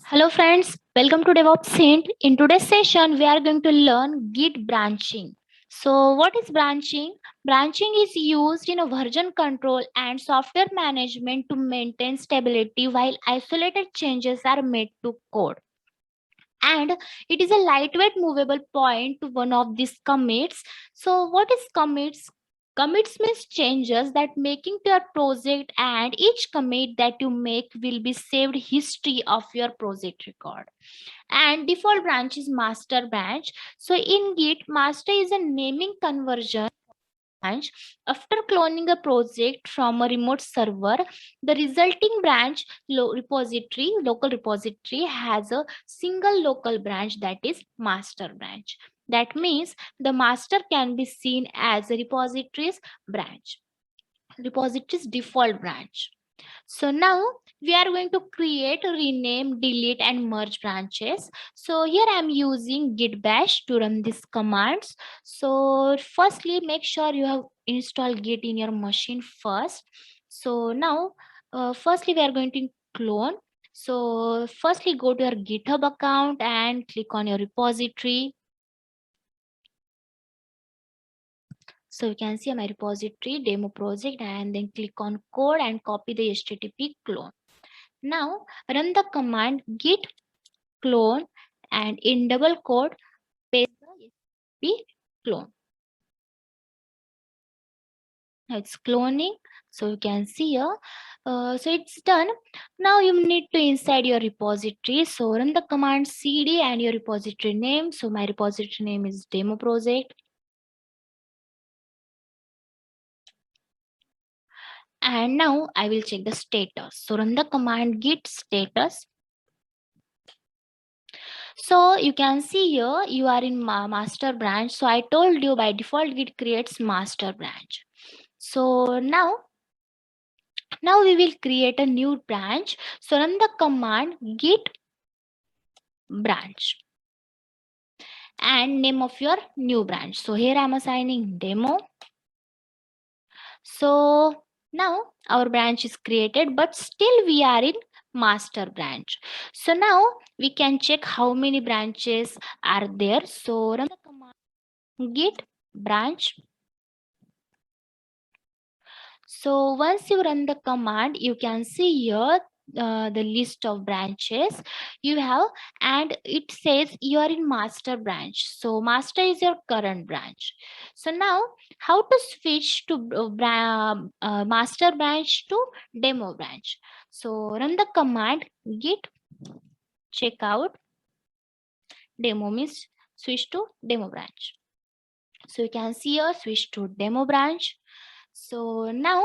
Hello friends, welcome to DevOps Hint. In today's session, we are going to learn Git branching. So what is branching? Branching is used in a version control and software management to maintain stability while isolated changes are made to code. And it is a lightweight movable point to one of these commits. So what is commits? Commits means changes that making to your project, and each commit that you make will be saved history of your project record. And default branch is master branch. So in Git, master is a naming conversion branch. After cloning a project from a remote server, the resulting branch local repository has a single local branch, that is master branch. That means the master can be seen as a repository's default branch. So now we are going to create, rename, delete and merge branches. So here I am using git bash to run these commands. So firstly, make sure you have installed git in your machine first. So now firstly we are going to clone. So firstly go to your GitHub account and click on your repository. So you can see my repository demo project, and then click on code and copy the HTTP clone. Now run the command git clone and in double quote paste the HTTP clone. Now it's cloning. So you can see here. So it's done. Now you need to inside your repository. So run the command cd and your repository name. So my repository name is demo project. And now I will check the status. So run the command git status. So you can see here you are in master branch. So I told you by default Git creates master branch. So now we will create a new branch. So run the command git branch and name of your new branch. So here I am assigning demo. So now our branch is created, but still we are in master branch. So now we can check how many branches are there. So run the command git branch. So once you run the command, you can see here the list of branches you have, and it says you are in master branch. So master is your current branch. So now how to switch to master branch to demo branch? So run the command git checkout demo, means switch to demo branch. So you can see here switch to demo branch. So now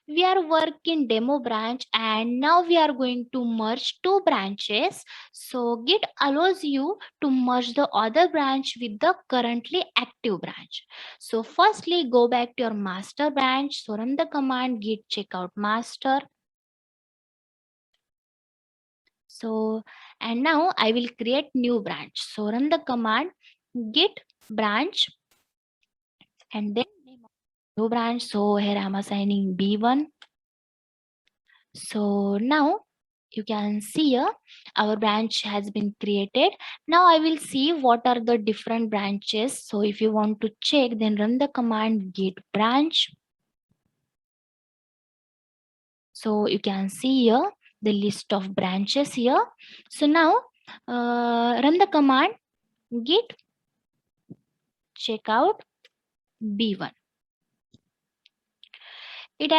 we are working demo branch, and now we are going to merge two branches. So git allows you to merge the other branch with the currently active branch. So firstly go back to your master branch. So run the command git checkout master. So and now I will create new branch. So run the command git branch and then name of new branch. So here I'm assigning B1. So now you can see here our branch has been created. Now I will see what are the different branches. So if you want to check, then run the command git branch. So you can see here the list of branches here. So now run the command git checkout B1. It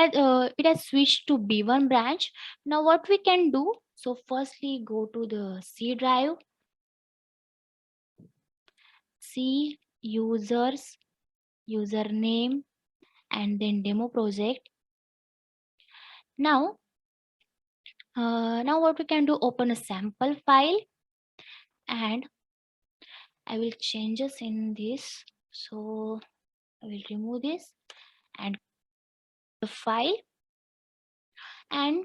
has switched to B1 branch. Now what we can do? So firstly go to the C drive, C users, username, and then demo project. Now what we can do, open a sample file, and I will change this in this. So I will remove this and the file, and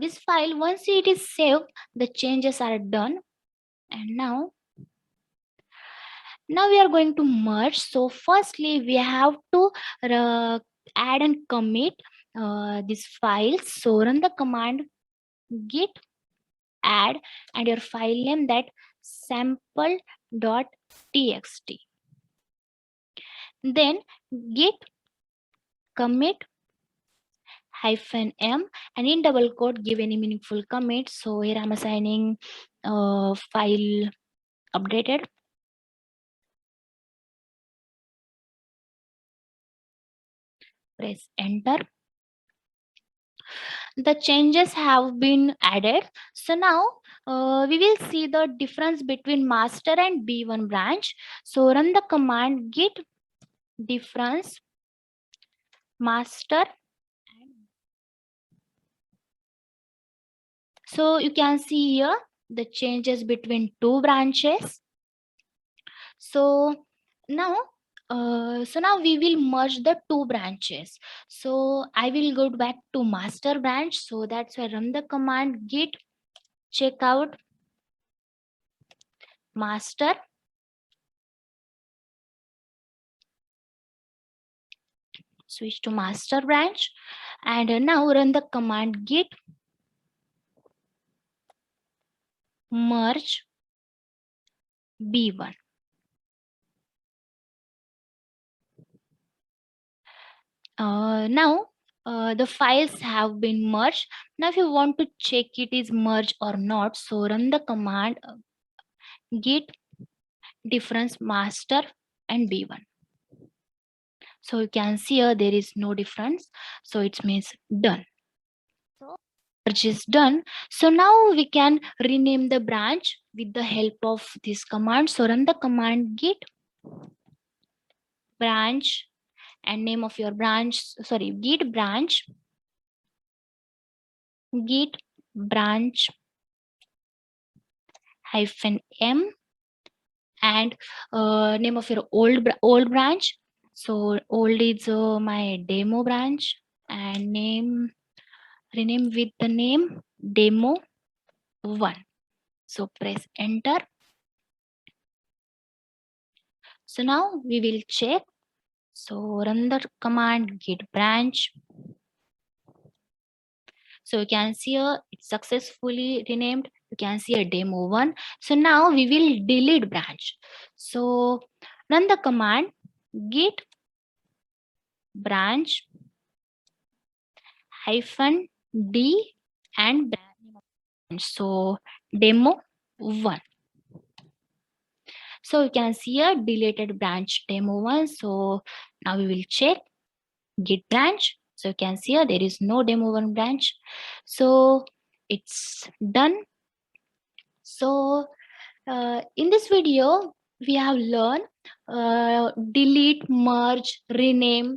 this file, once it is saved, the changes are done. And now we are going to merge. So firstly we have to add and commit this file. So run the command git add and your file name that sample.txt. Then git commit -m and in double quote give any meaningful commit. So here I'm assigning file updated. Press enter. The changes have been added. So now we will see the difference between master and B1 branch. So run the command git difference master. So you can see here the changes between two branches. So now we will merge the two branches. So I will go back to master branch. So that's why run the command git checkout master. Switch to master branch and now run the command git merge B1. Now the files have been merged. Now if you want to check it is merged or not, so run the command git difference master and B1. So you can see here there is no difference, so it means done. So merge is done. So now we can rename the branch with the help of this command. So run the command git branch and name of your branch, sorry, git branch -m and name of your old branch. So old is my demo branch and rename with the name demo 1. So press enter. So now we will check. So run the command git branch. So you can see here it's successfully renamed. You can see a demo 1. So now we will delete branch. So run the command git branch -d and branch. So demo 1. So you can see a deleted branch demo 1. So now we will check git branch. So you can see here there is no demo 1 branch. So it's done. So in this video we have learned delete, merge, rename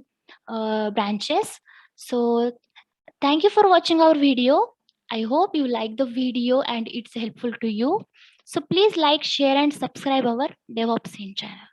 branches. So thank you for watching our video. I hope you like the video and it's helpful to you. So please like, share and subscribe our DevOps Hint channel.